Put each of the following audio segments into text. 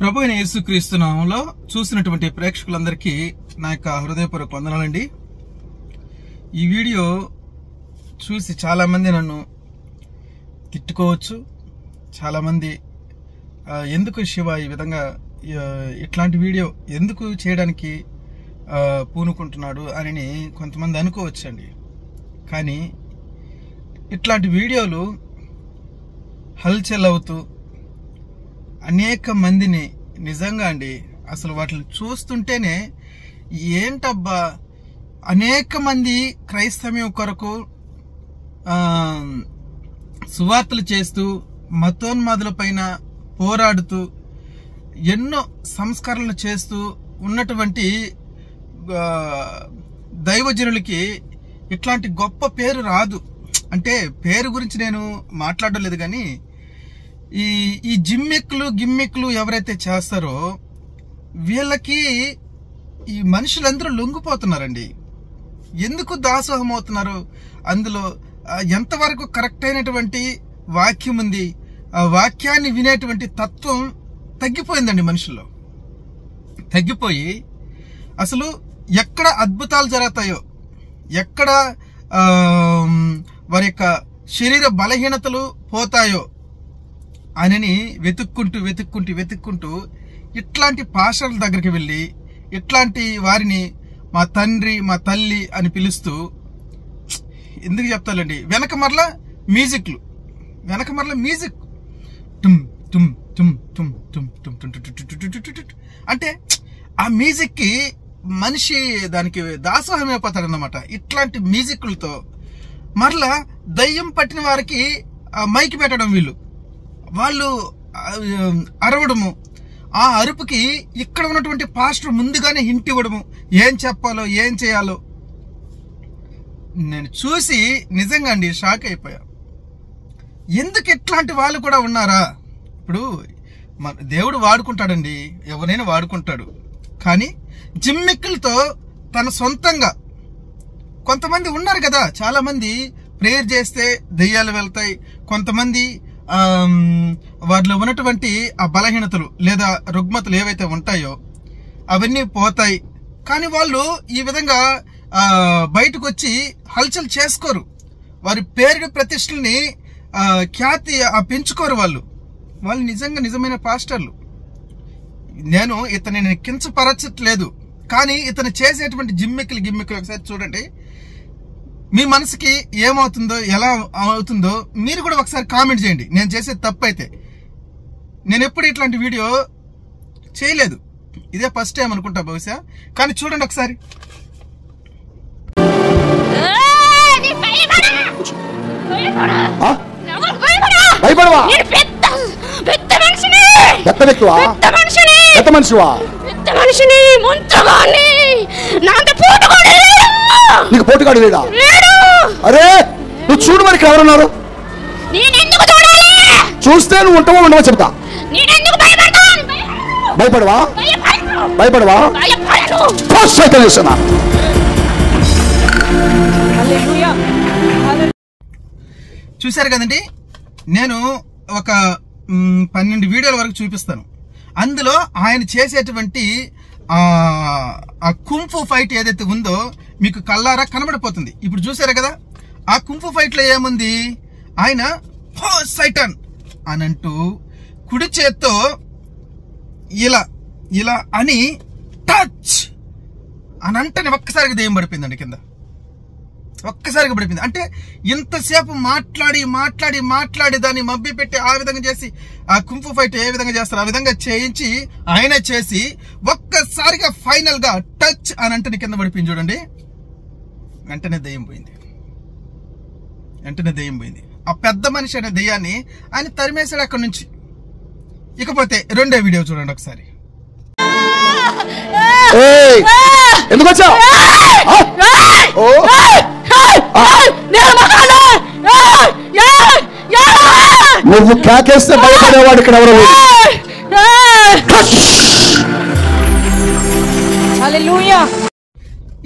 ప్రభు అయిన యేసుక్రీస్తు నామములో చూసినటువంటి ప్రేక్షకులందరికీ నా యొక్క హృదయపూర్వక వందనాలండి. ఈ వీడియో చూసి చాలా మంది నన్ను తిట్టుకోవచ్చు. చాలా మంది ఎందుకు శివ ఈ విధంగా ఇట్లాంటి వీడియో ఎందుకు చేయడానికి పూనుకుంటున్నాడు అని కొంతమంది అనుకోవచ్చండి. కానీ ఇట్లాంటి వీడియోలు హల్చల్ అవుతూ అనేక మందిని నిజంగా అండి అసలు వాటిని చూస్తుంటేనే ఏంటబ్బా, అనేక మంది క్రైస్తవ్యం కొరకు సువార్తలు చేస్తూ మతోన్మాదుల పైన పోరాడుతూ ఎన్నో సంస్కరణలు చేస్తూ ఉన్నటువంటి దైవజనులకి ఇట్లాంటి గొప్ప పేరు రాదు. అంటే పేరు గురించి నేను మాట్లాడడం లేదు, కానీ ఈ గిమ్మిక్లు ఎవరైతే చేస్తారో వీళ్ళకి ఈ మనుషులందరూ లొంగిపోతున్నారండి. ఎందుకు దాసోహం అవుతున్నారు? అందులో ఎంతవరకు కరెక్ట్ అయినటువంటి వాక్యం ఉంది, ఆ వాక్యాన్ని వినేటువంటి తత్వం తగ్గిపోయిందండి మనుషుల్లో. తగ్గిపోయి అసలు ఎక్కడ అద్భుతాలు జరుగుతాయో, ఎక్కడ వారి యొక్క శరీర బలహీనతలు పోతాయో అని వెతుక్కుంటూ ఇట్లాంటి పాస్టర్ల దగ్గరికి వెళ్ళి ఇట్లాంటి వారిని మా తండ్రి మా తల్లి అని పిలుస్తూ, ఎందుకు చెప్తాలండి, వెనక మరలా మ్యూజిక్ టుమ్ టుమ్ టుమ్ టుమ్ టుమ్ టుమ్ టుమ్ అంటే ఆ మ్యూజిక్ కి మనిషి దానికి దాసోహం అయిపోతాడన్నమాట. ఇట్లాంటి మ్యూజిక్లతో మరలా దయ్యం పట్టిన వారికి మైకి పెట్టడం, వాళ్ళు అరవడము, ఆ అరుపుకి ఇక్కడ ఉన్నటువంటి పాస్టర్ ముందుగానే హింట్ ఇవ్వడము, ఏం చెప్పాలో ఏం చేయాలో. నేను చూసి నిజంగా అండి షాక్ అయిపోయా. ఎందుకు ఇట్లాంటి వాళ్ళు కూడా ఉన్నారా? ఇప్పుడు దేవుడు వాడుకుంటాడండి, ఎవరైనా వాడుకుంటాడు. కానీ జిమ్మిక్కులతో తన సొంతంగా కొంతమంది ఉన్నారు కదా, చాలా మంది ప్రేయర్ చేస్తే దెయ్యాలు వెళ్తాయి, కొంతమంది వారిలో ఉన్నటువంటి ఆ బలహీనతలు లేదా రుగ్మతలు ఏవైతే ఉంటాయో అవన్నీ పోతాయి. కానీ వాళ్ళు ఈ విధంగా బయటకు వచ్చి హల్చల్ చేసుకోరు, వారి పేరు ప్రతిష్టల్ని ఖ్యాతి పెంచుకోరు. వాళ్ళు నిజమైన పాస్టర్లు. నేను ఇతని కించపరచట్లేదు, కానీ ఇతను చేసేటువంటి గిమ్మిక్కులు ఒకసారి చూడండి. మీ మనసుకి ఏమవుతుందో, ఎలా అవుతుందో మీరు కూడా ఒకసారి కామెంట్ చేయండి. నేను చేసేది తప్పు అయితే. నేను ఎప్పుడు ఇట్లాంటి వీడియో చేయలేదు, ఇదే ఫస్ట్ టైం అనుకుంటా బహుశా. కానీ చూడండి ఒకసారి. నీకు పోటుగాడు లేడా? అరే నువ్వు చూడు, మరి ఎవరున్నారు? చూస్తే నువ్వు ఉంటావో ఉండవో చెప్తా. భయపడవా? చూశారు కదండి, నేను ఒక 12 వీడియోల వరకు చూపిస్తాను. అందులో ఆయన చేసేటువంటి ఆ కుంఫు ఫైట్ ఏదైతే ఉందో మీకు కళ్ళారా కనబడిపోతుంది. ఇప్పుడు చూసారా కదా, ఆ కుంఫు ఫైట్ లో ఏముంది, ఆయన సైటాన్ అని అంటూ కుడి చేత్తో ఇలా అని టచ్ అని అంటేనే ఒక్కసారిగా దెయ్యం పడిపోయిందండి కింద, ఒక్కసారిగా పడిపోయింది. అంటే ఇంతసేపు మాట్లాడి దాన్ని మబ్బి పెట్టి ఆ విధంగా చేసి ఆ కుంఫు ఫైట్ ఏ విధంగా చేస్తారు ఆ విధంగా చేయించి ఆయన చేసి ఒక్కసారిగా ఫైనల్ గా టచ్ అని అంటే కింద పడిపోయింది. చూడండి, వెంటనే దెయ్యం పోయింది. ఆ పెద్ద మనిషి అనే దెయ్యాన్ని ఆయన తరిమేశాడు అక్కడి నుంచి. ఇకపోతే రెండో వీడియో చూడండి ఒకసారి. ఎందుకు వచ్చావు? నువ్వు కేకేస్తే భయపడేవాడు ఇక్కడ ఎవరు?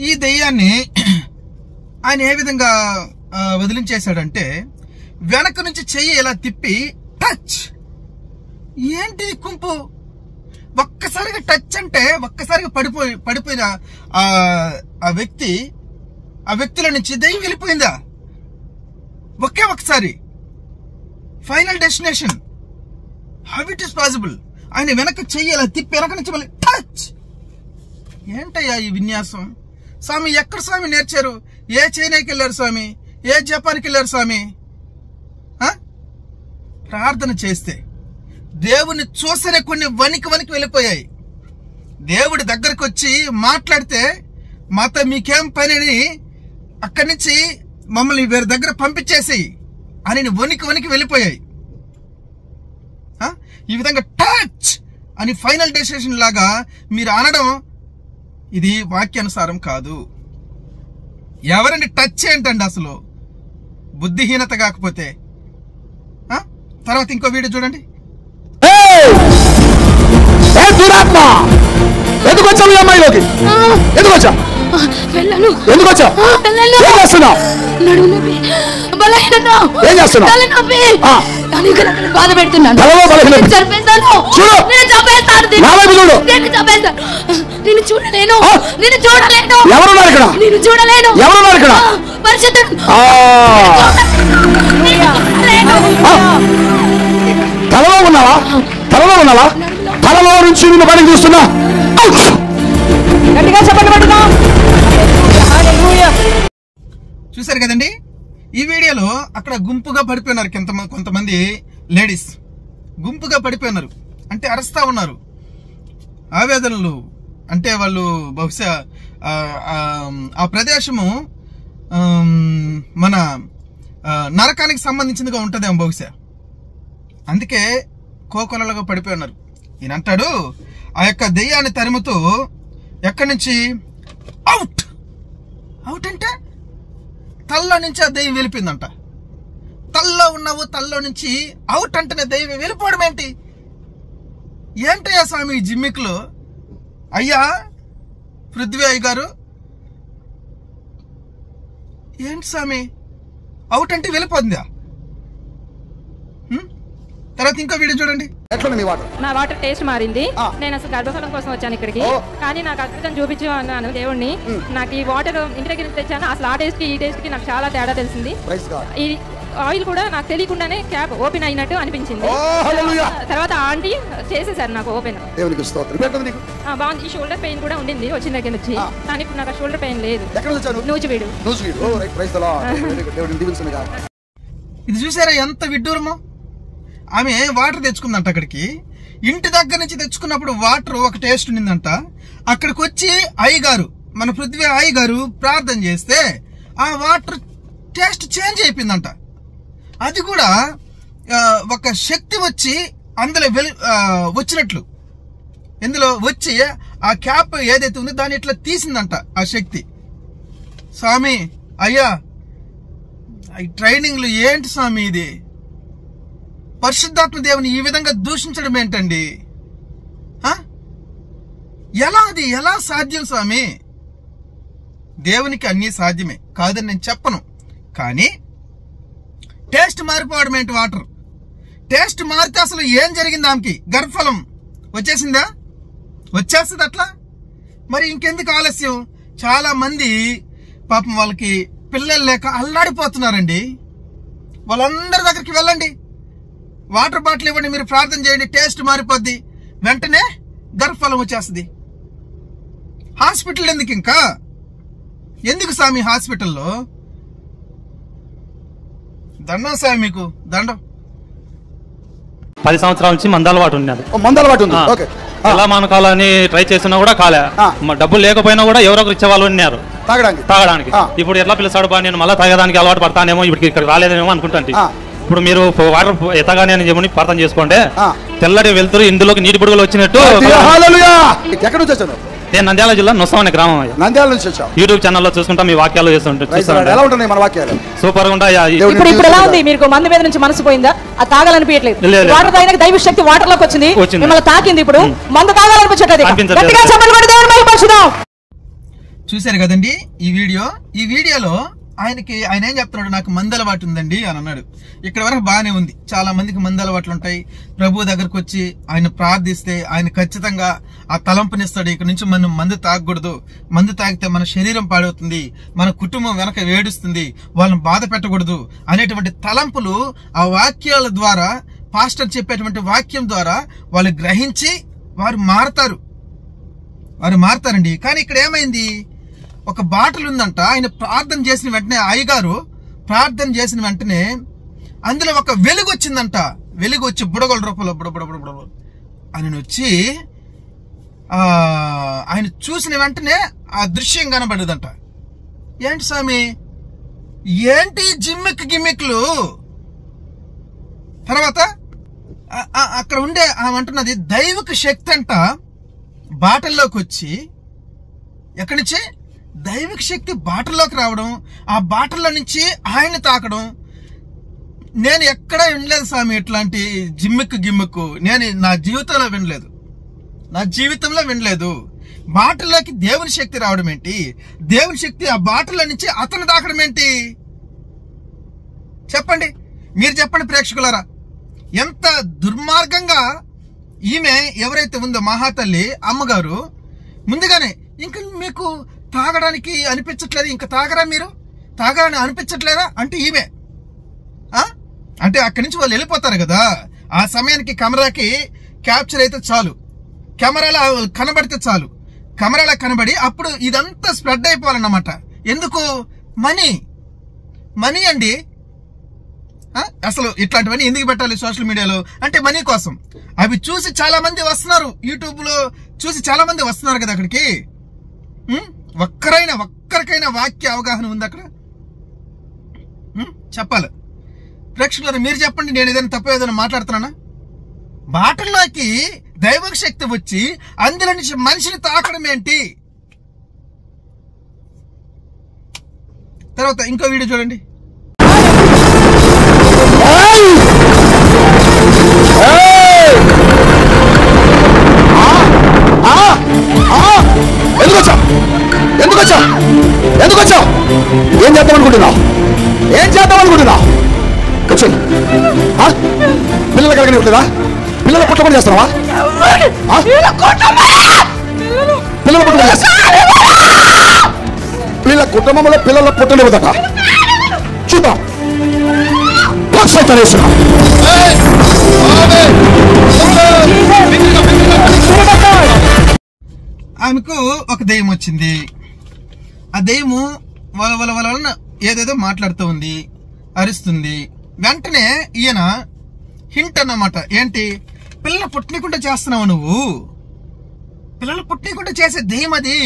ఈ దెయ్యాన్ని ఆయన ఏ విధంగా వదిలించేశాడంటే వెనక నుంచి చెయ్యి ఇలా తిప్పి టచ్. ఏంటి కుంపు? ఒక్కసారిగా టచ్ అంటే ఒక్కసారిగా పడిపోయిన ఆ వ్యక్తిలో నుంచి దయ్యం వెళ్ళిపోయిందా? ఒకే ఒకసారి final destination. How it is possible? ఆయన వెనక చెయ్యాల తిప్పి వెనక నుంచి మళ్ళీ టచ్. ఏంటయ్యా ఈ విన్యాసం? స్వామి ఎక్కడ స్వామి నేర్చారు? ఏ చైనాకి వెళ్ళారు స్వామి? ఏ జపాన్కి వెళ్ళారు స్వామి? ప్రార్థన చేస్తే దేవుని చూసనే కొన్ని వనికి వెళ్ళిపోయాయి. దేవుడి దగ్గరకు వచ్చి మాట్లాడితే మాతో మీకేం పని అని అక్కడి నుంచి మమ్మల్ని వేరే దగ్గర పంపించేసి అని వనికి వెళ్ళిపోయాయి. ఈ విధంగా టచ్ అని ఫైనల్ డెసిషన్ లాగా మీరు అనడం ఇది వాక్యానుసారం కాదు. ఎవరిని టచ్ ఏంటండి అసలు? బుద్ధిహీనత కాకపోతే. తర్వాత ఇంకో వీడియో చూడండి. ఎందుకు వచ్చావు ఈ అమ్మాయిలోకి? ఎందుకు వచ్చావు? ఎందుకు వచ్చావు? ఏం చేస్తున్నావు? ఏం చేస్తున్నావు? బాధ పెడుతున్నాను. నేను చూడలేను. ఎవరున్నారు ఇక్కడ? నేను చూడలేను. ఎవరున్నారు ఇక్కడ? తలలో ఉన్నావా? తలలో ఉన్నావా? తలలో నుంచి నిన్ను బయటకు చూస్తున్నా. చూసారు కదండి ఈ వీడియోలో. అక్కడ గుంపుగా పడిపోయినారు కొంతమంది లేడీస్ గుంపుగా పడిపోయినారు. అంటే అరుస్తా ఉన్నారు, ఆవేదనలు. అంటే వాళ్ళు బహుశా ఆ ప్రదేశము మన నరకానికి సంబంధించిందిగా ఉంటుందేమో బహుశా. అందుకే కోకొలలుగా పడిపోయి ఉన్నారు. ఈయన అంటాడు ఆ యొక్క దెయ్యాన్ని తరుముతూ ఎక్కడి నుంచి అవుట్ అంటే తల్లో నుంచి ఆ దెయ్యం వెళ్ళిపోయిందంట. తల్లో ఉన్నావు, తల్లో నుంచి అవుట్ అంటేనే దెయ్యం వెళ్ళిపోవడం ఏంటి? ఏంటయ్యా స్వామి ఈ జిమ్మిక్లు? అయ్యా పృథ్వీ అయ్య గారు, ఏంటి స్వామి అవుట్ అంటే వెళ్ళిపోతుందా? తర్వాత ఇంకో వీడియో చూడండి. నా వాటర్ టేస్ట్ మారింది. నేను అసలు గర్భఫలం కోసం వచ్చాను ఇక్కడికి, కానీ నాకు అద్భుతం చూపించు అన్నాను దేవుణ్ణి. నాకు ఈ వాటర్ ఇంటి దగ్గర తెచ్చాను. అసలు ఆ టేస్ట్ కి ఈ టేస్ట్ కి నాకు చాలా తేడా తెలిసింది. ఈ ఆయిల్ కూడా నాకు తెలియకుండానే క్యాప్ ఓపెన్ అయినట్టు అనిపించింది. తర్వాత ఆంటీ చేసేసారు నాకు ఓపెన్. బాగుంది. ఈ షోల్డర్ పెయిన్ కూడా ఉండింది వచ్చిన దగ్గర నుంచి, కానీ ఇప్పుడు నాకు ఆ షోల్డర్ పెయిన్ లేదు. నూజివీడు. ఇది చూసారా ఎంత విడ్డూరమో? ఆమె వాటర్ తెచ్చుకుందంట అక్కడికి. ఇంటి దగ్గర నుంచి తెచ్చుకున్నప్పుడు వాటర్ ఒక టేస్ట్ ఉండిందంట. అక్కడికి వచ్చి అయ్యగారు, మన పృథ్వీ అయ్యగారు ప్రార్థన చేస్తే ఆ వాటర్ టేస్ట్ చేంజ్ అయిపోయిందంట. అది కూడా ఒక శక్తి వచ్చి అందులో వచ్చినట్లు, ఎందులో వచ్చి ఆ క్యాప్ ఏదైతే ఉందో దాన్ని ఇట్లా తీసిందంట ఆ శక్తి. స్వామి అయ్యా ఈ ట్రైనింగ్లు ఏంటి స్వామి? ఇది పరిశుద్ధాత్మ దేవుని ఈ విధంగా దూషించడం ఏంటండి? ఎలా సాధ్యం స్వామి? దేవునికి అన్నీ సాధ్యమే, కాదని నేను చెప్పను. కానీ టేస్ట్ మారిపోవడం ఏంటి? వాటర్ టేస్ట్ మారితే అసలు ఏం జరిగింది? ఆమెకి గర్భఫలం వచ్చేసిందా? వచ్చేస్తుంది అట్లా. మరి ఇంకెందుకు ఆలస్యం? చాలా మంది పాపం వాళ్ళకి పిల్లలు లేక అల్లాడిపోతున్నారండి. వాళ్ళందరి దగ్గరికి వెళ్ళండి, వాటర్ బాటిల్ ఇవ్వండి, మీరు ప్రార్థన చేయండి, టేస్ట్ మారిపోద్ది, వెంటనే గర్భఫలం వచ్చేస్తుంది. హాస్పిటల్ ఎందుకు? ఇంకా ఎందుకు స్వామి హాస్పిటల్లో? దండం స్వామి, మీకు దండం. 10 సంవత్సరాల నుంచి మందాలవాటు ఉన్నది. ఎలా మానకాలని ట్రై చేసినా కూడా కాలే. డబ్బులు లేకపోయినా కూడా ఎవరొకరు ఇచ్చేవాళ్ళు ఉన్నారు తాగడానికి. ఇప్పుడు ఎట్లా పిలుస్తాడు బా, నేను మళ్ళీ తాగడానికి అలవాటు పడతానేమో, ఇప్పుడు ఇక్కడ రాలేదేమో అనుకుంటాను. ఇప్పుడు మీరు వాటర్ ఎత్తగానే అని చెప్పి ప్రార్థన చేసుకోండి, తెల్లటి వెళ్తురు ఇందులోకి నీటి బుడుగులు వచ్చినట్టు. నేను నంద్యాల జిల్లా నొస్సం గ్రామం. నంద్యాల నుంచి వచ్చావు. యూట్యూబ్ ఛానల్లో చూసుకుంటా మీ వాక్యాలు సూపర్ గా ఉంటాయి. ఇప్పుడు ఎలా ఉంది మీకు? మందు మీద నుంచి మనసు పోయిందా? అది తాగాలనిపించట్లేదు. వాటర్ తాగిన దైవ శక్తి వాటర్ లోకి వచ్చింది, మిమ్మల్ని తాకింది. ఇప్పుడు మందు తాగాలనిపించట్లేదు. చూశారు కదండి ఈ వీడియోలో ఆయన ఏం చెప్తున్నాడు, నాకు మందు అలవాటు ఉందండి అని అన్నాడు. ఇక్కడ వరకు బాగానే ఉంది. చాలా మందికి మందు అలవాట్లు ఉంటాయి. ప్రభు దగ్గరకు వచ్చి ఆయన ప్రార్థిస్తే ఆయన ఖచ్చితంగా ఆ తలంపునిస్తాడు. ఇక్కడ నుంచి మనం మందు తాగకూడదు, మందు తాగితే మన శరీరం పాడవుతుంది, మన కుటుంబం వెనక వేడుస్తుంది, వాళ్ళని బాధ పెట్టకూడదు అనేటువంటి తలంపులు ఆ వాక్యాల ద్వారా, పాస్టర్ చెప్పేటువంటి వాక్యం ద్వారా వాళ్ళు గ్రహించి వారు మారతారండి. కానీ ఇక్కడ ఏమైంది, ఒక బాటలు ఉందంట. ఆయన ప్రార్థన చేసిన వెంటనే, అయ్యగారు ప్రార్థన చేసిన వెంటనే అందులో ఒక వెలుగు వచ్చిందంట. వెలుగు వచ్చి బుడగల రూపంలో బుడబుడ ఆయన వచ్చి ఆయన చూసిన వెంటనే ఆ దృశ్యం కనబడదంట. ఏంటి స్వామి, ఏంటి గిమ్మిక్లు? తర్వాత అక్కడ ఉండే ఆమె అంటున్నది దైవిక శక్తి అంట బాటల్లోకి వచ్చి, ఎక్కడి నుంచి దైవిక శక్తి బాటల్లోకి రావడం, ఆ బాటల్లో నుంచి ఆయన తాకడం. నేను ఎక్కడా వినలేదు స్వామి ఇట్లాంటి గిమ్మిక్కు. నేను నా జీవితంలో వినలేదు. బాటల్లోకి దేవుని శక్తి రావడం ఏంటి, దేవుని శక్తి ఆ బాటల్లో నుంచి అతను తాకడం ఏంటి? చెప్పండి, మీరు చెప్పండి ప్రేక్షకులారా. ఎంత దుర్మార్గంగా ఈమె ఎవరైతే ఉందో మహాతల్లి అమ్మగారు, ముందుగానే ఇంకా మీకు తాగడానికి అనిపించట్లేదు, ఇంకా తాగరా మీరు, తాగాలని అనిపించట్లేదా అంటే ఈమె అంటే అక్కడి నుంచి వాళ్ళు వెళ్ళిపోతారు కదా. ఆ సమయానికి కెమెరాకి క్యాప్చర్ అయితే చాలు, కెమెరాలో కనబడితే చాలు, కెమెరాలో కనబడి అప్పుడు ఇదంతా స్ప్రెడ్ అయిపోవాలన్నమాట. ఎందుకు? మనీ అండి. అసలు ఇట్లాంటివన్నీ ఎందుకు పెట్టాలి సోషల్ మీడియాలో అంటే మనీ కోసం. అవి చూసి చాలా మంది వస్తున్నారు, యూట్యూబ్ లో చూసి చాలా మంది వస్తున్నారు కదా అక్కడికి. ఒక్కరికైనా వాక్య అవగాహన ఉంది అక్కడ? చెప్పాలి ప్రేక్షకులు, మీరు చెప్పండి. నేను ఏదైనా తప్పు ఏదైనా మాట్లాడుతున్నానా? బాటల్లోకి దైవ శక్తి వచ్చి అందులో నుంచి మనిషిని తాకడం ఏంటి? తర్వాత ఇంకో వీడియో చూడండి. ఎందుకు వచ్చావు? ఏం చేద్దాం అనుకుంటున్నావు? కూర్చోండి. పిల్లలు కలగనివ్వట్లేదా? పిల్లలు పుట్టకుండా చేస్తున్నావా? వీళ్ళ కుటుంబంలో పిల్లల పుట్టనివ్వదట. చూద్దాం. ఆమెకు ఒక దెయ్యం వచ్చింది. ఆ దెయ్యము వలన ఏదేదో మాట్లాడుతూ ఉంది, అరుస్తుంది. వెంటనే ఈయన హింట్ అన్నమాట. ఏంటి? పిల్లలు పుట్టనీకుండా చేస్తున్నావు నువ్వు, పిల్లలు పుట్టనీకుండా చేసే దెయ్యం అది.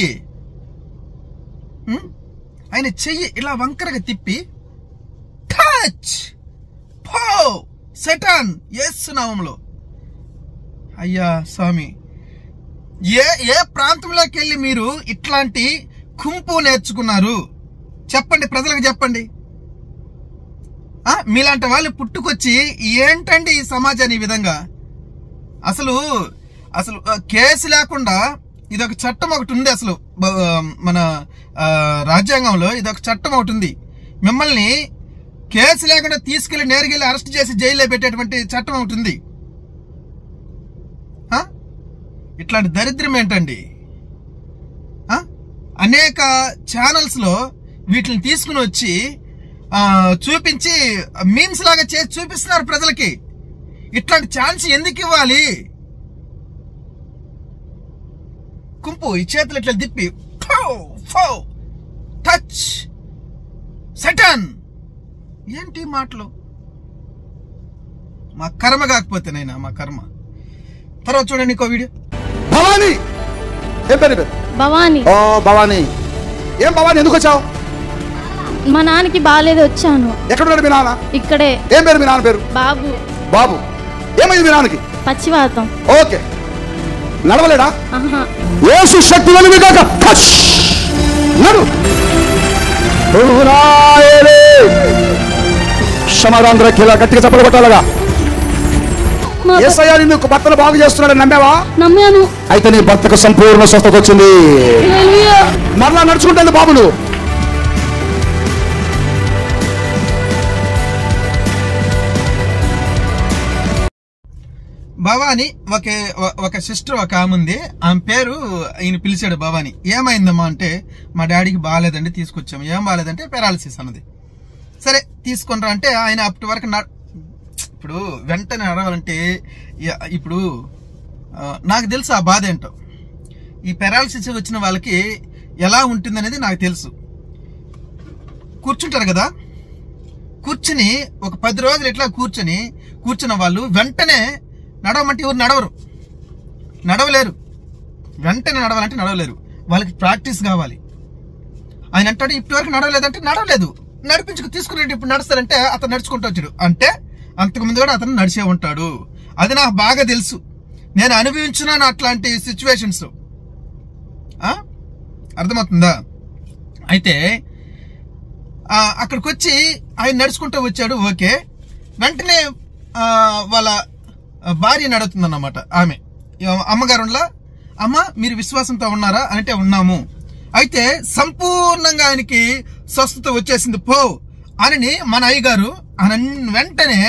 ఆయన చెయ్యి ఇలా వంకరగా తిప్పి టచ్ పో సెటాన్ యేసు నామములో. అయ్యా స్వామి, ఏ ప్రాంతంలోకి వెళ్ళి మీరు ఇట్లాంటి కుంపు నేర్చుకున్నారు చెప్పండి, ప్రజలకు చెప్పండి. మీలాంటి వాళ్ళు పుట్టుకొచ్చి ఏంటండి ఈ సమాజాన్ని ఈ విధంగా? అసలు కేసు లేకుండా ఇదొక చట్టం ఒకటి ఉంది. అసలు మన రాజ్యాంగంలో ఇదొక చట్టం ఒకటి ఉంది. మిమ్మల్ని కేసు లేకుండా తీసుకెళ్లి నేరుగా అరెస్ట్ చేసి జైల్లో పెట్టేటువంటి చట్టం ఒకటి ఉంది. ఇట్లాంటి దరిద్రం ఏంటండి? అనేక ఛానల్స్ లో వీటిని తీసుకుని వచ్చి చూపించి మీమ్స్ లాగా చేసి చూపిస్తున్నారు ప్రజలకి. ఇట్లాంటి ఛాన్స్ ఎందుకు ఇవ్వాలి? కుంపు ఈ చేతులు ఇట్లా తిప్పి టచ్ సెటన్. ఏంటి మాటలు? మా కర్మ కాకపోతేనైనా మా కర్మ. తర్వాత చూడండి ఇంకో వీడియో. భవానీ, ఏం పేరు? భవానీ. ఓ భవానీ, ఏం భవానీ ఎందుకు వచ్చావు? మా నాన్నకి బాగాలేదు, వచ్చాను. ఎక్కడున్నాడు మీ నాన్న? ఇక్కడే. ఏం పేరు మీ నాన్న పేరు? బాబు. బాబు, ఏమైంది మీ నాన్నకి? పచ్చివాతం. ఓకే, నడవలేడా? యేసు శక్తి వెలుగుగాక. నడు. సమాధానం గట్టిగా చప్పలు కొట్టాలగా. యేసయ్య నిన్ను భర్తను బాగు చేస్తున్నాడని నమ్మావా? నమ్మాను. అయితే నీ భర్తకు సంపూర్ణ స్వస్థత వచ్చింది. మరలా నడుచుకుంటుంది బాబు. నువ్వు భవాని ఒక సిస్టర్ ఒక ఆమె ఉంది. ఆమె పేరు ఈయన పిలిచాడు భవాని. ఏమైందమ్మా అంటే మా డాడీకి బాగాలేదండి తీసుకొచ్చాము. ఏం బాగాలేదంటే పెరాలసిస్ అన్నది. సరే తీసుకుంటారా అంటే ఆయన అప్పటి వరకు ఇప్పుడు వెంటనే నడవాలంటే ఇప్పుడు నాకు తెలుసు ఆ బాధ ఏంటో. ఈ పెరాలసిస్ వచ్చిన వాళ్ళకి ఎలా ఉంటుంది అనేది నాకు తెలుసు. కూర్చుంటారు కదా, కూర్చుని ఒక 10 రోజులు ఇట్లా కూర్చున్న వాళ్ళు వెంటనే నడవమంటే ఎవరు నడవలేరు. వెంటనే నడవాలంటే నడవలేరు. వాళ్ళకి ప్రాక్టీస్ కావాలి. ఆయన అంటాడు ఇప్పటి వరకు నడవలేదంటే నడవలేదు, నడిపించుకు తీసుకునేది. ఇప్పుడు నడుస్తారంటే అతను నడుచుకుంటూ వచ్చాడు అంటే అంతకుముందు కూడా అతను నడిచే ఉంటాడు. అది నాకు బాగా తెలుసు. నేను అనుభవించున్నాను అట్లాంటి సిచ్యువేషన్స్. అర్థమవుతుందా? అయితే అక్కడికి వచ్చి ఆయన నడుచుకుంటూ వచ్చాడు. ఓకే, వెంటనే వాళ్ళ భార్య నడుతుందన్నమాట. ఆమె అమ్మగారులా, అమ్మ మీరు విశ్వాసంతో ఉన్నారా అంటే ఉన్నాము. అయితే సంపూర్ణంగా ఆయనకి స్వస్థత వచ్చేసింది పో అని మన అయ్యగారు వెంటనే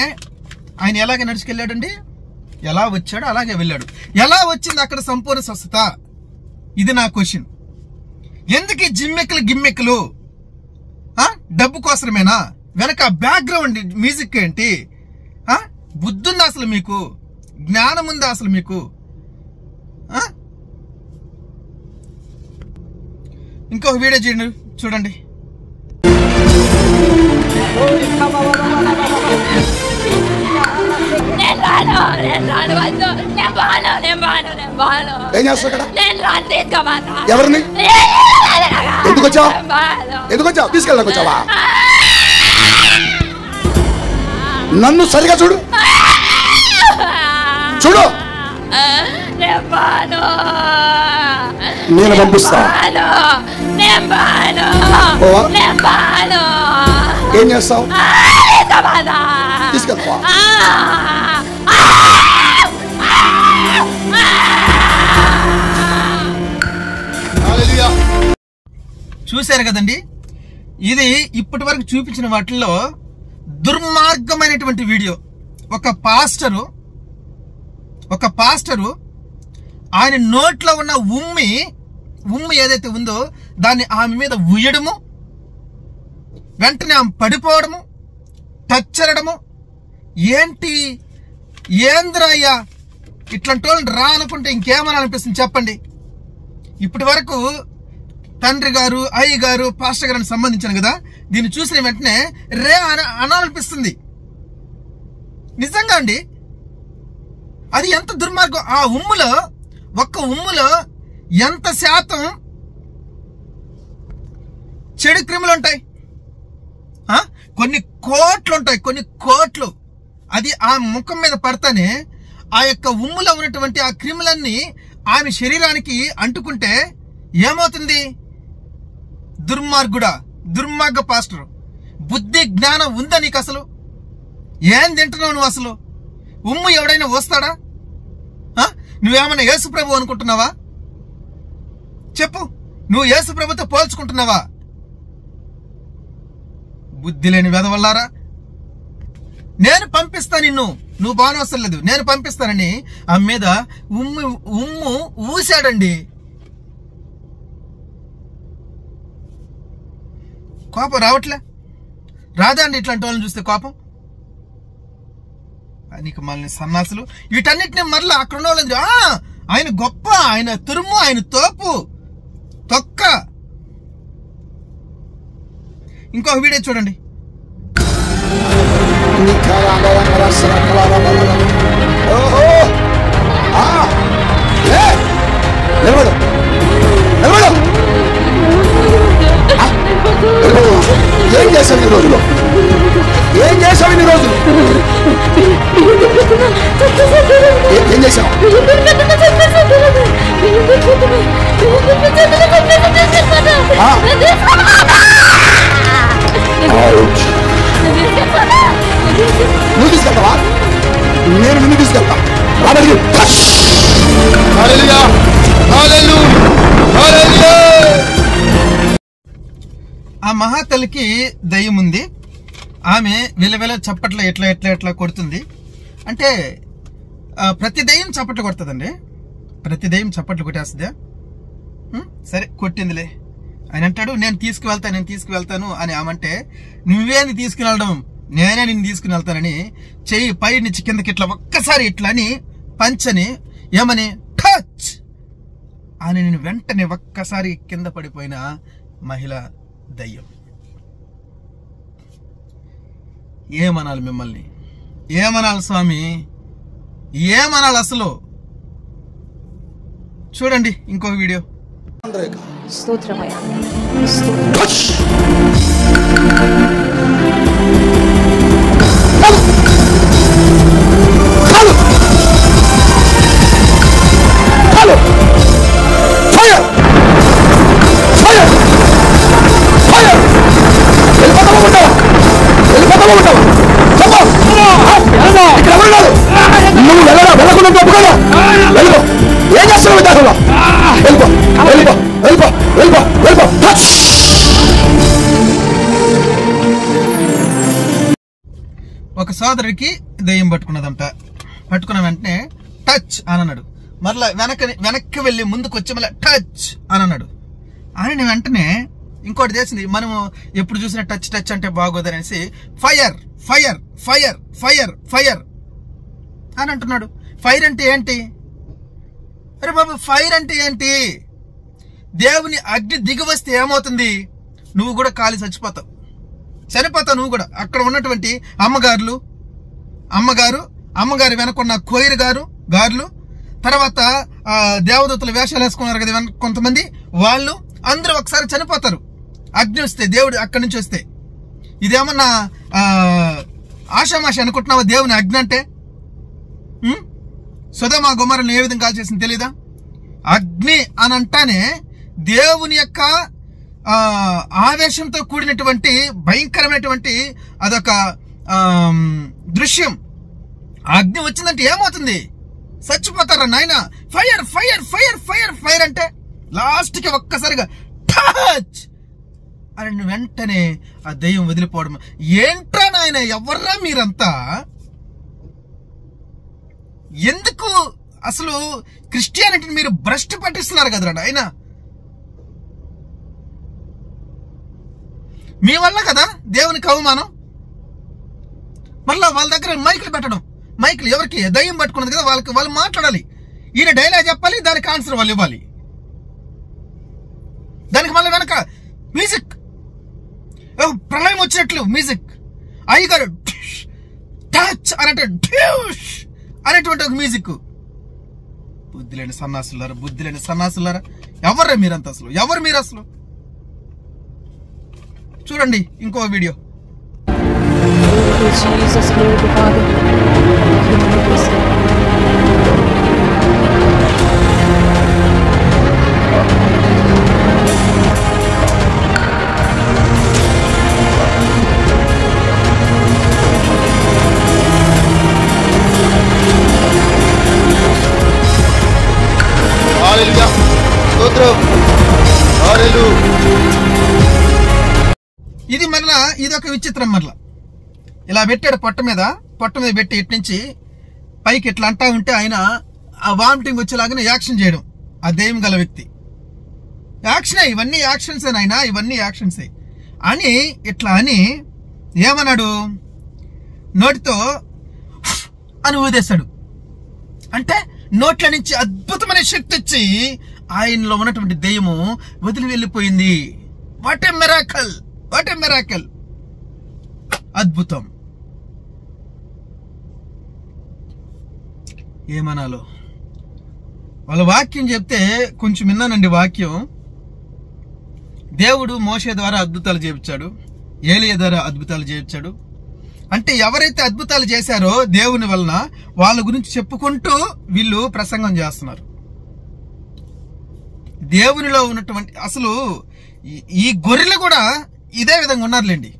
ఆయన ఎలాగే నడుచుకెళ్ళాడండి, ఎలా వచ్చాడో అలాగే వెళ్ళాడు. ఎలా వచ్చింది అక్కడ సంపూర్ణ స్వస్థత? ఇది నా క్వశ్చన్. ఎందుకు గిమ్మెక్కులు డబ్బు కోసమేనా? వెనక బ్యాక్గ్రౌండ్ మ్యూజిక్ ఏంటి? బుద్ధుందా అసలు మీకు? జ్ఞానం ఉందా అసలు మీకు? ఇంకొక వీడియో చూడండి. ఏం చేస్తావు ఇక్కడ? ఎవరిని? ఎందుకు వచ్చావు? తీసుకెళ్ళడానికి వచ్చావా? నన్ను సరిగా చూడు. నేను పంపిస్తా. ఏం చేస్తావు? తీసుకెళ్తా. చూశారు కదండి, ఇది ఇప్పటి వరకు చూపించిన వాటిల్లో దుర్మార్గమైనటువంటి వీడియో. ఒక పాస్టరు ఆయన నోట్లో ఉన్న ఉమ్మి ఏదైతే ఉందో దాన్ని ఆమె మీద ఉయ్యడము, వెంటనే ఆమె పడిపోవడము, టచ్చరడము. ఏంద్రయ్యా ఇట్లాంటి వాళ్ళని రా అనుకుంటే ఇంకేమని అనిపిస్తుంది చెప్పండి? ఇప్పటి వరకు తండ్రి గారు, అయ్య గారు, పాస్టర్ గారు సంబంధించిన కదా, దీన్ని చూసిన వెంటనే అనాలనిపిస్తుంది. నిజంగా అండి, అది ఎంత దుర్మార్గం. ఆ ఒక్క ఉమ్ములో ఎంత శాతం చెడు క్రిములు ఉంటాయి? కొన్ని కోట్లు. అది ఆ ముఖం మీద పడతానే ఆ యొక్క ఉమ్ములో ఉన్నటువంటి ఆ క్రిములన్నీ ఆమె శరీరానికి అంటుకుంటే ఏమవుతుంది? దుర్మార్గ పాస్టర్. బుద్ధి జ్ఞానం ఉందా నీకు అసలు? ఏం తింటున్నావు నువ్వు అసలు? ఉమ్ము ఎవడైనా వస్తాడా? నువ్వేమన్నా యేసు ప్రభు అనుకుంటున్నావా? చెప్పు, నువ్వు యేసు ప్రభుతో పోల్చుకుంటున్నావా? బుద్ధి లేని వెధవల్లారా. నేను పంపిస్తా నిన్ను, నువ్వు బానవసరం లేదు, నేను పంపిస్తానని ఆమె మీద ఉమ్ము ఊసాడండి. కోపం రాదా అండి ఇట్లాంటి వాళ్ళని చూస్తే కోపం? నీకు మళ్ళీ సన్నాసులు వీటన్నిటిని మరలా అక్కడ ఉన్న వాళ్ళందరూ ఆయన గొప్ప, ఆయన తురుము, ఆయన తోపు తొక్క. ఇంకొక వీడియో చూడండి. ఏం చేసావు ఈ రోజులో? ఏం చేసావు? నువ్వు తీసుకెళ్తావా? నేను నిన్ను తీసుకెళ్తా. ఆ మహాతల్లికి దయ్యం ఉంది. ఆమె వెలవెల చప్పట్ల ఎట్లా కొడుతుంది అంటే ప్రతి దయ్యం చప్పట్లు కొడుతుందండి, ప్రతి దయ్యం చప్పట్లు కొట్టేస్తుందా? సరే కొట్టిందిలే. ఆయన అంటాడు నేను తీసుకువెళ్తాను అని ఆమంటే నువ్వేంది తీసుకుని నేనే నిన్ను తీసుకుని వెళ్తానని చెయ్యి పై నుంచి కిందకి ఇట్లా ఒక్కసారి ఇట్లా అని పంచని ఏమని టచ్ అని నేను వెంటనే ఒక్కసారి కింద పడిపోయిన మహిళ దయ్యం. ఏమనాలి మిమ్మల్ని? ఏమనాలి స్వామి? ఏమనాలి అసలు? చూడండి ఇంకో వీడియో. స్తోత్రమయ్యా. నువ్వు వెళ్ళకుండా తప్పుకోదా? వెళ్ళిపో. ఏం చేస్తున్నావు విద్యార్థులు? వెళ్ళిపో వెళ్ళిపో వెళ్ళిపో వెళ్ళిపో వెళ్ళిపో. ఒక సోదరుడికి దయ్యం పట్టుకున్నదంట. పట్టుకున్న వెంటనే టచ్ అని అన్నాడు. మరలా వెనక్కి వెళ్ళి ముందుకు వచ్చి మళ్ళీ టచ్ అని అన్నాడు. అని వెంటనే ఇంకోటి చేసింది. మనము ఎప్పుడు చూసిన టచ్ అంటే బాగోదనేసి fire fire fire fire fire అని అంటున్నాడు. ఫైర్ అంటే ఏంటి? అరే బాబు, ఫైర్ అంటే ఏంటి? దేవుని అగ్ని దిగి వస్తే ఏమవుతుంది? నువ్వు కూడా కాలి చనిపోతావు నువ్వు కూడా. అక్కడ ఉన్నటువంటి అమ్మగారు వెనకున్న కోయిరు గారులు, తర్వాత దేవదూతలు వేషాలు వేసుకున్నారు కదా కొంతమంది, వాళ్ళు అందరూ ఒకసారి చనిపోతారు అగ్ని వస్తే, దేవుడు అక్కడి నుంచి వస్తే. ఇదేమన్నా ఆషామాష అనుకుంటున్నావా దేవుని అగ్ని అంటే? సొదొమ గొమొర్రాను ఏ విధంగా కాల్చేసింది తెలీదా? అగ్ని అని అంటానే దేవుని యొక్క ఆవేశంతో కూడినటువంటి భయంకరమైనటువంటి అదొక దృశ్యం. అగ్ని వచ్చిందంటే ఏమవుతుంది? చచ్చిపోతారా నాయన? Fire fire fire fire fire అంటే లాస్ట్కి ఒక్కసారిగా టచ్ అని వెంటనే ఆ దయ్యం వదిలిపోవడం. ఏంట్రా నాయన, ఎవర్రా మీరంతా? ఎందుకు అసలు క్రిస్టియానిటీని మీరు భ్రష్టు పట్టిస్తున్నారు కదరా నాయన? మీ వల్ల కదా దేవునికి అవమానం. మళ్ళా వాళ్ళ దగ్గర మైకులు పెట్టడం. మైకులు ఎవరికి? దయ్యం పట్టుకున్నది కదా, వాళ్ళు మాట్లాడాలి. ఈయన డైలాగ్ చెప్పాలి, దానికి ఆన్సర్ వాళ్ళు ఇవ్వాలి. దానికి మళ్ళీ వెనక మ్యూజిక్, ప్రళయం వచ్చినట్లు మ్యూజిక్, అయ్యగారు టచ్ అనంటే అనేటువంటి ఒక మ్యూజిక్. బుద్ధిలేని సన్నాసులారా, ఎవర్రా మీరంతా? అసలు ఎవరు మీరు అసలు? చూడండి ఇంకో వీడియో. ఇది మరలా ఇదొక విచిత్రం. మరలా ఇలా పెట్టాడు పొట్ట మీద పెట్టి ఇటు నుంచి పైకి ఇట్లా అంటా ఉంటే ఆయన ఆ వామిటింగ్ వచ్చేలాగానే యాక్షన్ చేయడం. ఆ దెయ్యం గల వ్యక్తి యాక్షనే, ఇవన్నీ యాక్షన్సే నాయన, ఇవన్నీ యాక్షన్సే అని ఇట్లా అని ఏమన్నాడు? నోటితో అని ఊదేశాడు. అంటే నోట్ల నుంచి అద్భుతమైన శక్తి వచ్చి ఆయనలో ఉన్నటువంటి దెయ్యము వదిలి వెళ్ళిపోయింది. What a miracle, what a miracle, అద్భుతం. ఏమనాలో? వాళ్ళ వాక్యం చెప్తే కొంచెం విన్నానండి. వాక్యం, దేవుడు మోషే ద్వారా అద్భుతాలు చేయించాడు, ఏలియా ద్వారా అద్భుతాలు చేయించాడు. అంటే ఎవరైతే అద్భుతాలు చేశారో దేవుని వలన వాళ్ళ గురించి చెప్పుకుంటూ వీళ్ళు ప్రసంగం చేస్తున్నారు. దేవునిలో ఉన్నటువంటి అసలు ఈ గొర్రెలు కూడా ఇదే విధంగా ఉన్నారులేండి.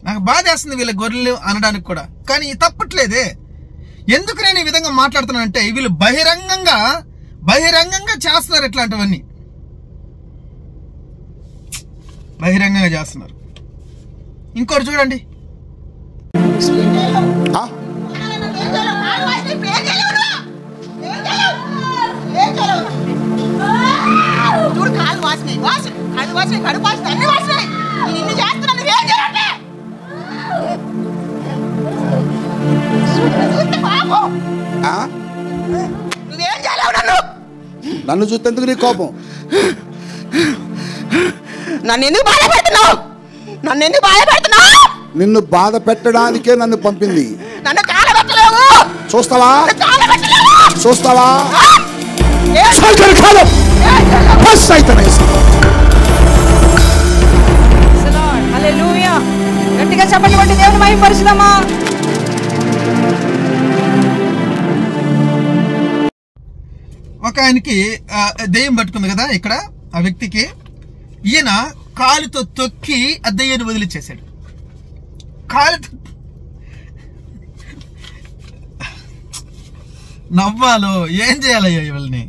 నాకు బాధ వేస్తుంది వీళ్ళ గొర్రెలు అనడానికి కూడా, కానీ తప్పట్లేదే. ఎందుకు నేను ఈ విధంగా మాట్లాడుతున్నానంటే వీళ్ళు బహిరంగంగా చేస్తున్నారు. ఇట్లాంటివన్నీ బహిరంగంగా చేస్తున్నారు. ఇంకోటి చూడండి. నన్ను చూస్తేందుకు నీ కోపం? నన్ను ఎందుకు బాధపెడుతున్నావు? నిన్ను బాధ పెట్టడానికే నన్ను పంపింది. నన్ను కాలబెట్టలేవు. చూస్తావా? హల్లెలూయా. గట్టిగా చెప్పండి, బట్టి దేవుని మహిమపరచుదామా. ఒక ఆయనకి దెయ్యం పట్టుకుంది కదా ఇక్కడ, ఆ వ్యక్తికి ఈయన కాలుతో తొక్కి ఆ దెయ్యాన్ని వదిలిచ్చేసాడు. కాలుతో నవ్వాలో ఏం చేయాలయ్యా వీళ్ళని?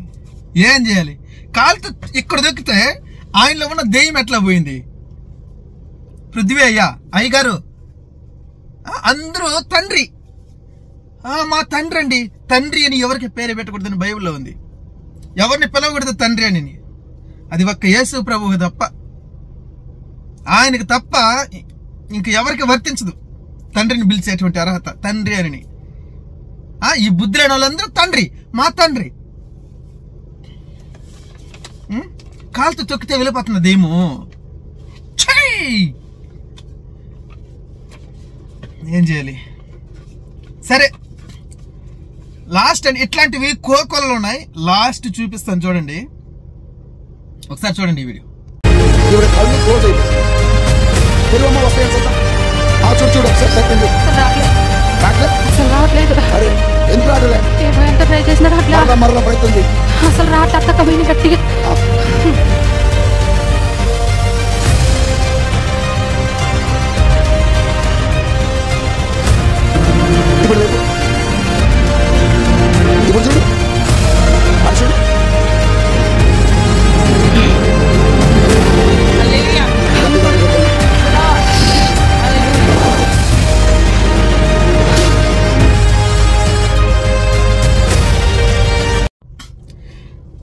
ఏం చేయాలి? కాలుతో ఇక్కడ దొక్కితే ఆయనలో ఉన్న దెయ్యం ఎట్లా పోయింది? పృథ్వీ అయ్యా, అయ్యగారు అందరూ తండ్రి, మా తండ్రి అండి. తండ్రి అని ఎవరికి పేరు పెట్టకూడదని బైబిల్లో ఉంది. ఎవరిని పిలవకూడదు తండ్రి అని. అది ఒక్క యేసు ప్రభువు తప్ప, ఆయనకు తప్ప ఇంక ఎవరికి వర్తించదు తండ్రిని పిలిచేటువంటి అర్హత, తండ్రి అని. ఈ బుద్ధి లేని వాళ్ళందరూ తండ్రి, మా తండ్రి. కాలుతో తొక్కితే వెళ్ళిపోతున్నదేమో. ఏం చేయాలి? సరే, లాస్ట్ అండ్ ఇట్లాంటివి కోకొల్లో ఉన్నాయి. లాస్ట్ చూపిస్తాను చూడండి, ఒకసారి చూడండి ఈ వీడియో. ఎంత ట్రై చేసినా అసలు రావట్లేదు గట్టిగా.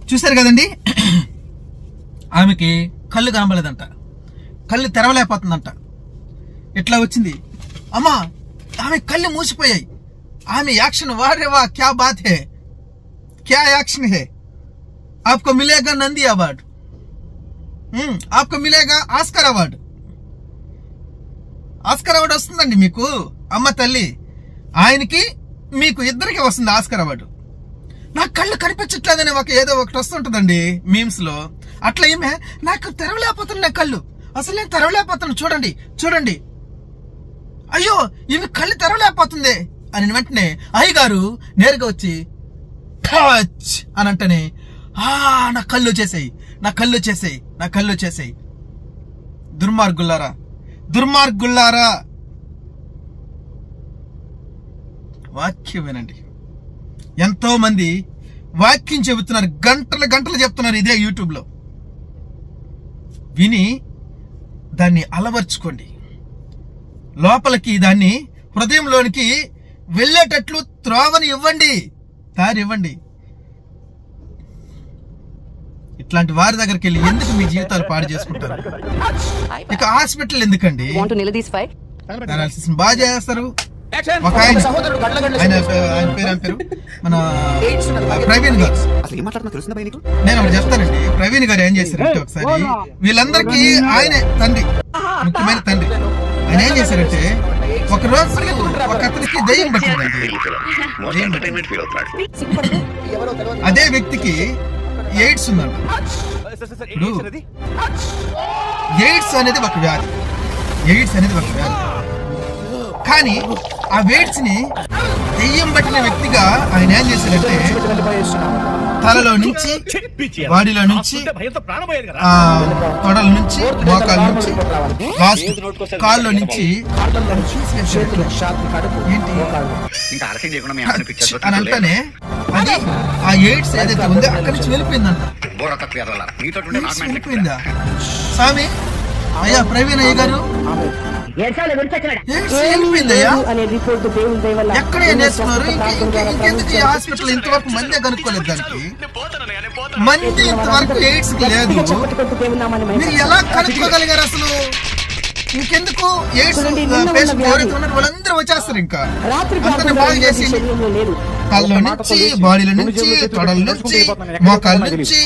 చూసారు కదండి, ఆమెకి కళ్ళు కనబడలేదంట, కళ్ళు తెరవలేకపోతుందంట. ఎట్లా వచ్చింది? అమ్మా, ఆమె కళ్ళు మూసిపోయాయి. ఆమె యాక్షన్, వారే వా, క్యా బాత్ హై, క్యా యాక్షన్ హై. आपको मिलेगा नंदी अवार्ड, आपको मिलेगा ఆస్కర్ అవార్డ్. ఆస్కర్ అవార్డు వస్తుందండి మీకు, అమ్మ తల్లి. ఆయనకి మీకు ఇద్దరికి వస్తుంది ఆస్కర్ అవార్డు. నాకు కళ్ళు కనిపించట్లేదని ఏదో ఒకటి వస్తుంటుందండి మీమ్స్ లో. అట్లా ఏమే నాకు తెరవలేకపోతున్నా కళ్ళు, అసలు నేను తెరవలేకపోతున్నా, చూడండి చూడండి, అయ్యో ఈమె కళ్ళు తెరవలేకపోతుంది అని వెంటనే అయ్యగారు నేరుగా వచ్చి టచ్ అని అంటేనే నా కళ్ళు వచ్చేసాయి, నా కళ్ళు వచ్చేసాయి, నా కళ్ళు వచ్చేసాయి. దుర్మార్గుల్లారా, దుర్మార్గుల్లారా, వాక్యం వినండి. ఎంతో మంది వాక్యం చెబుతున్నారు, గంటలు గంటలు చెప్తున్నారు ఇదే యూట్యూబ్ లో. విని దాన్ని అలవర్చుకోండి, లోపలికి దాన్ని హృదయంలోనికి వెళ్ళేటట్లు త్రోవని ఇవ్వండి, దారి ఇవ్వండి. ఇట్లాంటి వారి దగ్గరికి వెళ్ళి ఎందుకు మీ జీవితాలు పాడు చేసుకుంటారు? ఇక హాస్పిటల్ ఎందుకండి? అనాలిసిస్ బాగా చేస్తారు. ఒక ఆయన పేరు పేరు మన ప్రవీణ్ గారు, నేను ఒకటి చెప్తానండి. ప్రవీణ్ గారు ఏం చేశారంటే, ఒకసారి వీళ్ళందరికీ ఆయనే తండ్రి, ముఖ్యమైన తండ్రి. ఆయన ఏం చేశారంటే, ఒక రోజు ఒక అతనికి దయ్యం పట్టిందండి. అదే వ్యక్తికి ఎయిడ్స్ ఉందంట. ఎయిడ్స్ అనేది ఒక వ్యాధి, ఎయిడ్స్ అనేది ఒక వ్యాధి. కానీ ఆ ఎయిడ్స్ ని దెయ్యం పట్టిన వ్యక్తిగా ఆయన ఏం చేశాడంటే, తలలో నుంచి, బాడీలో నుంచి, తొడల నుంచి, మోకాల నుంచి, కాళ్ళలో నుంచి అని అంటేనే అది ఆ ఎయిడ్స్ ఏదైతే ఉందో అక్కడి నుంచి వెళ్ళిపోయిందంట. వెళ్ళిపోయిందా స్వామి? అయ్యా ప్రవీణ్ అయ్య గారు ఎక్కడ నేర్చుకున్నారు? ఇంకెందుకు ఈ హాస్పిటల్ ఇంతవరకు మందే కనుక్కోలేదు దానికి. మంది ఇంతవరకు ఎయిడ్స్ లేదు, మీరు ఎలా కనుక్కోగలిగారు అసలు? ఇంకెందుకు ఎయిడ్స్ పేషెంట్ ఎవరైతే ఉన్నారో వాళ్ళందరూ వచ్చేస్తారు. ఇంకా అందరిని బాగు చేసి కళ్ళ నుంచి, బాడీల నుంచి, తొడల నుంచి, మోకాళ్ళ నుంచి,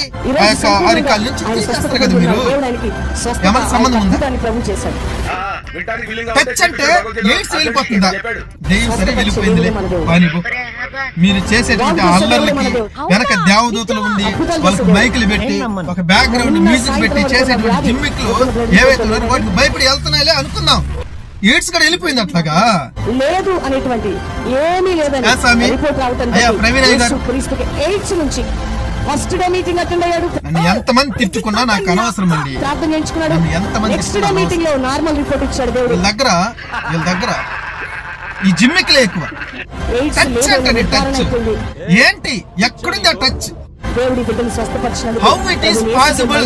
అరికాళ్ళ నుంచి తీసేస్తారు కదా. మీరు ఏమైనా సంబంధం ఉందా? టచ్ అంటే ఎయిడ్స్ వెళ్ళిపోతుందా? దెయ్యం సరే వెళ్ళిపోయిందిలే. మీరు చేసేటువంటి అల్లర్లకి వెనక దేవదూతలు ఉంది, వాళ్ళకి మైకులు పెట్టి ఒక బ్యాక్గ్రౌండ్ మ్యూజిక్ పెట్టి చేసేటువంటి జిమ్మిక్లు ఏవైతే ఉన్నారో వాటికి భయపడి వెళ్తున్నాయిలే అనుకుందాం. ఎయిడ్స్ కూడా వెళ్ళిపోయింది అట్లాగా లేదు అనేటువంటి ఏమీ లేదని ప్రవీణ్ అయ్య గారు ఫస్ట్ డే మీటింగ్ అటెండ్ అయ్యాడు. నన్ను ఎంతమంది తిట్టుకున్నా నాకు అనవసరం అండి. ప్రార్థన చేయించుకున్నాడు. నెక్స్ట్ డే మీటింగ్ లో నార్మల్ రిపోర్ట్ ఇచ్చాడు దేవుడు. వీళ్ళ దగ్గర ఈ జిమ్మిక్లే ఎక్కువ. టచ్ అంటే టచ్ ఏంటి? ఎక్కడుంది ఆ టచ్? దేవుడి బిడ్డలు స్వస్థపరిచినందుకు హౌ ఇట్ ఈస్ పాసిబుల్?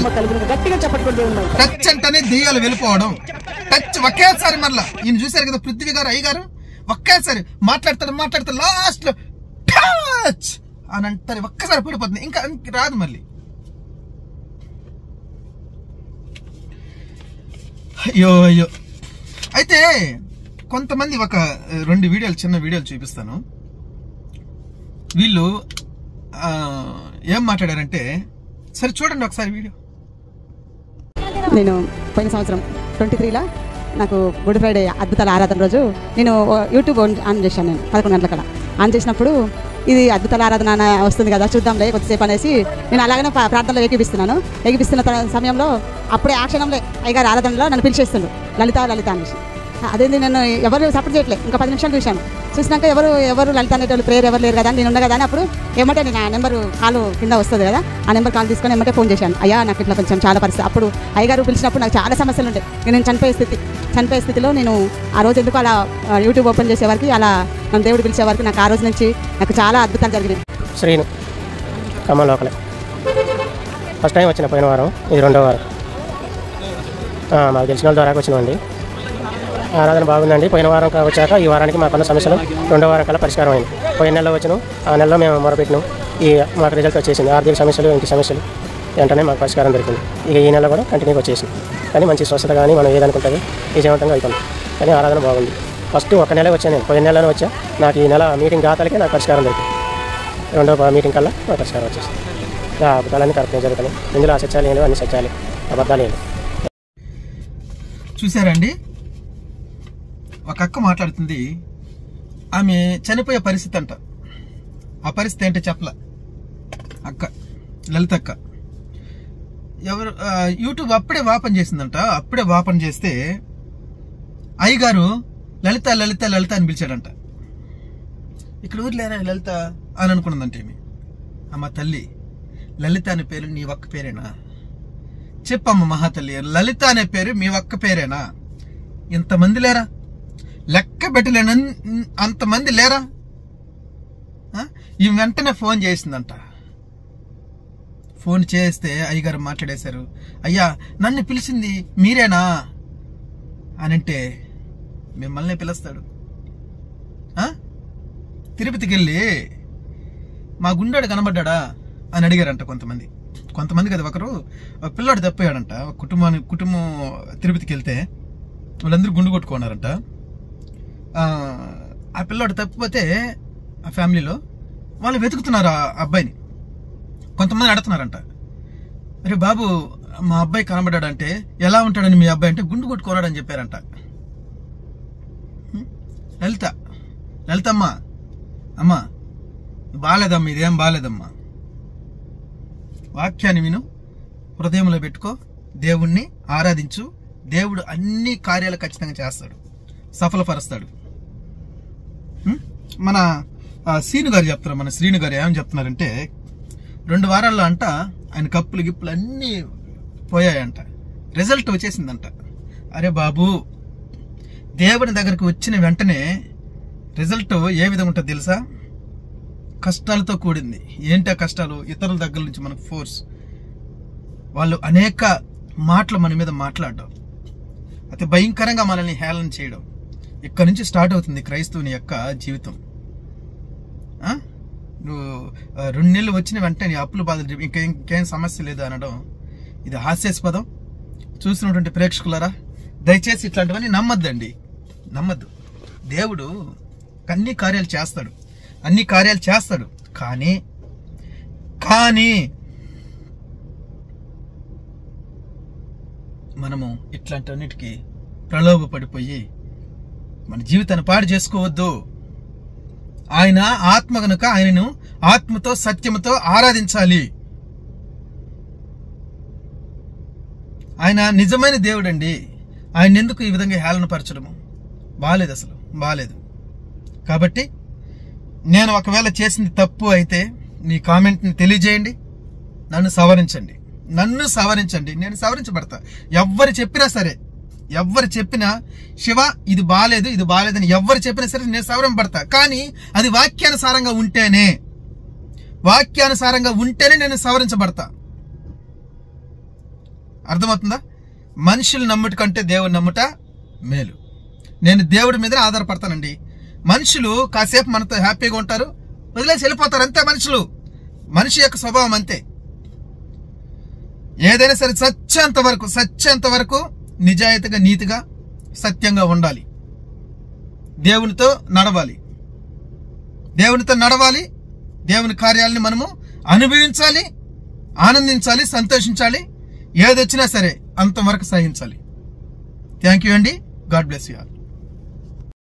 గట్టిగా చెప్పట్టుకుంటూ ఉన్నాం. టచ్ అంటేనే దెయ్యాలు వెళ్ళిపోవడం. టచ్ ఒకేసారి మరలా ఈయన చూసారు కదా పృథ్వీ గారు, అయ్య గారు ఒకేసారి మాట్లాడతారు లాస్ట్ లో టచ్ అని అంటారు. ఒక్కసారి పడిపోతుంది, ఇంకా రాదు మళ్ళీ. అయ్యో అయితే కొంతమంది ఒక 2 వీడియోలు, చిన్న వీడియోలు చూపిస్తాను. వీళ్ళు ఏం మాట్లాడారంటే సరే చూడండి ఒకసారి వీడియో. నేను పోయిన సంవత్సరం 23లో నాకు గుడ్ ఫ్రైడే అద్భుతాల ఆరాధన రోజు నేను యూట్యూబ్ ఆన్ చేశాను. నేను 11 గంటల ఆన్ చేసినప్పుడు ఇది అద్భుతాల ఆరాధన వస్తుంది కదా చూద్దాంలే కొద్దిసేపు అనేసి నేను అలాగనే ప్రార్థనలో ఎగిపిస్తున్న సమయంలో అప్పుడే ఆ క్షణంలో అయ్యగారు ఆరాధనలో నన్ను పిలిచేస్తుండు లలిత అనేసి. అదేంది నేను ఎవరు సపోర్ట్ చేయట్లేదు. ఇంకా 10 నిమిషాలు చూసినాక ఎవరు లలిత అనేటోళ్ళు ప్రేయర్ ఎవరు లేరు కదా అని నేను ఉన్నా కదా అని అప్పుడు ఏమంటే నేను ఆ నెంబర్ కాల్ కింద వస్తుంది కదా, ఆ నెంబర్ కాల్ తీసుకొని ఏమంటే ఫోన్ చేశాను. అయ్యా నాకు ఇట్లా కొంచెం చాలా పరిస్థితి. అప్పుడు అయ్యగారు పిలిచినప్పుడు నాకు చాలా సమస్యలు ఉంటాయి. నేను చనిపోయే స్థితిలో నేను ఆ రోజు ఎందుకు అలా యూట్యూబ్ ఓపెన్ చేసేవారికి అలా నన్ను దేవుడు పిలిచేవారికి నాకు ఆ రోజు నుంచి నాకు చాలా అద్భుతాలు జరిగినాయి. శ్రీను ఖమ్మం లోకలే ఫస్ట్ టైం వచ్చిన పోయిన వారం, ఇది 2వ వారం. మాకు తెలిసిన వాళ్ళ ద్వారా వచ్చినామండి. ఆరాధన బాగుందండి. పోయిన వారం వచ్చాక ఈ వారానికి మాకున్న సమస్యలు 2వ వారం కల్లా పరిష్కారం అయింది. పోయిన నెలలో వచ్చినాం, ఆ నెలలో మేము మొరపెట్టినాం. మాకు రిజల్ట్ వచ్చేసింది. ఆర్థిక సమస్యలు, ఇంటి సమస్యలు వెంటనే మాకు పరిష్కారం దొరికింది. ఇక ఈ నెల కూడా కంటిన్యూగా వచ్చేసింది. కానీ మంచి స్వస్థత కానీ మనం ఏదనుకుంటుంది విజయవంతంగా అయిపోయింది. కానీ ఆరాధన బాగుంది. ఫస్ట్ 1 నెల వచ్చాను నేను, పోయిన నెలలో వచ్చా. నాకు ఈ నెల మీటింగ్ కాతాలకే నాకు పరిష్కారం దొరికింది. 2వ మీటింగ్ కల్లా నాకు పరిష్కారం వచ్చేసింది. అద్భుతాలన్నీ కరెక్ట్గా జరుగుతాయి. ఇందులో సత్యాలు ఏంటి, అన్ని సత్యాలు, అబద్ధాలు ఏంటి. చూసారండి, ఒక అక్క మాట్లాడుతుంది. ఆమె చనిపోయే పరిస్థితి అంట. ఆ పరిస్థితి ఏంటో చెప్పలా అక్క, లలిత అక్క. ఎవరు యూట్యూబ్ అప్పుడే ఓపెన్ చేసిందంట. అప్పుడే ఓపెన్ చేస్తే అయ్యగారు లలిత అని పిలిచాడంట. ఇక్కడ ఊర్లేరా లలిత అని అనుకున్నదంటే ఏమి? అమ్మ తల్లి, లలిత అనే పేరు నీ ఒక్క పేరేనా? చెప్పమ్మ మహాతల్లి, లలిత అనే పేరు మీ ఒక్క పేరేనా? ఇంతమంది లేరా? లెక్క పెట్టలేన అంతమంది లేరా? ఈ వెంటనే ఫోన్ చేసిందంట. ఫోన్ చేస్తే అయ్యగారు మాట్లాడేశారు. అయ్యా నన్ను పిలిచింది మీరేనా అని అంటే, మిమ్మల్ని పిలుస్తాడు. తిరుపతికి వెళ్ళి మా గుండెడు కనబడ్డా అని అడిగారంట కొంతమంది కదా. ఒకరు పిల్లాడు తప్పోయాడంట. కుటుంబం తిరుపతికి వెళ్తే వాళ్ళందరూ గుండు కొట్టుకున్నారంట. ఆ పిల్లాడు తప్పిపోతే ఆ ఫ్యామిలీలో వాళ్ళు వెతుకుతున్నారు ఆ అబ్బాయిని. కొంతమంది అడుగుతున్నారంట, అరే బాబు మా అబ్బాయి కనబడ్డాడంటే ఎలా ఉంటాడని మీ అబ్బాయి అంటే గుండు కొట్టుకోరాడని చెప్పారంట. లలితమ్మ అమ్మా బాలేదమ్మా, ఇదేం బాలేదమ్మా. వాక్యాన్ని విను, హృదయంలో పెట్టుకో, దేవుణ్ణి ఆరాధించు. దేవుడు అన్ని కార్యాలు ఖచ్చితంగా చేస్తాడు, సఫలపరుస్తాడు. మన శ్రీను గారు చెప్తున్నారు, మన శ్రీను గారు ఏమని చెప్తున్నారంటే 2 వారాల్లో అంట ఆయన కప్పులు గిప్పులు అన్నీ పోయాయంట, రిజల్ట్ వచ్చేసిందంట. అరే బాబు, దేవుని దగ్గరకు వచ్చిన వెంటనే రిజల్ట్ ఏ విధంగా ఉంటుంది తెలుసా? కష్టాలతో కూడింది. ఏంటో కష్టాలు? ఇతరుల దగ్గర నుంచి మనకు ఫోర్స్, వాళ్ళు అనేక మాటలు మన మీద మాట్లాడడం, అతి భయంకరంగా మనల్ని హేళన చేయడం. ఇక్కడ నుంచి స్టార్ట్ అవుతుంది క్రైస్తవుని యొక్క జీవితం. నువ్వు 2 నెలలు వచ్చిన వెంటనే నీ అప్పుల బాధలు ఇంకేం సమస్య లేదు అనడం ఇది హాస్యాస్పదం. చూసినటువంటి ప్రేక్షకులారా, దయచేసి ఇట్లాంటివన్నీ నమ్మద్దండి, నమ్మద్దు. దేవుడు అన్ని కార్యాలు చేస్తాడు, కానీ మనము ఇట్లాంటివన్నిటికీ ప్రలోభపడిపోయి మన జీవితాన్ని పాడు చేసుకోవద్దు. ఆయన ఆత్మ గనుక ఆయనను ఆత్మతో సత్యముతో ఆరాధించాలి. ఆయన నిజమైన దేవుడు అండి. ఆయన ఎందుకు ఈ విధంగా హేళన పరచడము బాలేదు, అసలు బాలేదు. కాబట్టి నేను ఒకవేళ చేసింది తప్పు అయితే మీ కామెంట్ని తెలియజేయండి, నన్ను సవరించండి. నేను సవరించబడతా. ఎవ్వరు చెప్పినా సరే, ఎవ్వరు చెప్పినా శివ ఇది బాలేదని ఎవ్వరు చెప్పినా సరే నేను సవరింపబడతా. కానీ అది వాక్యానుసారంగా ఉంటేనే నేను సవరించబడతా. అర్థమవుతుందా? మనుషులు నమ్ముట కంటే దేవుడు నమ్ముట మేలు. నేను దేవుడి మీద ఆధారపడతానండి. మనుషులు కాసేపు మనతో హ్యాపీగా ఉంటారు, వదిలేసి వెళ్ళిపోతారు, అంతే. మనిషి యొక్క స్వభావం అంతే. ఏదైనా సరే సత్యంత వరకు నిజాయితీగా, నీతిగా, సత్యంగా ఉండాలి. దేవునితో నడవాలి. దేవుని కార్యాలని మనము అనుభవించాలి, ఆనందించాలి, సంతోషించాలి. ఏదొచ్చినా సరే అంతవరకు సహించాలి. థ్యాంక్ యూ అండి. God bless you all.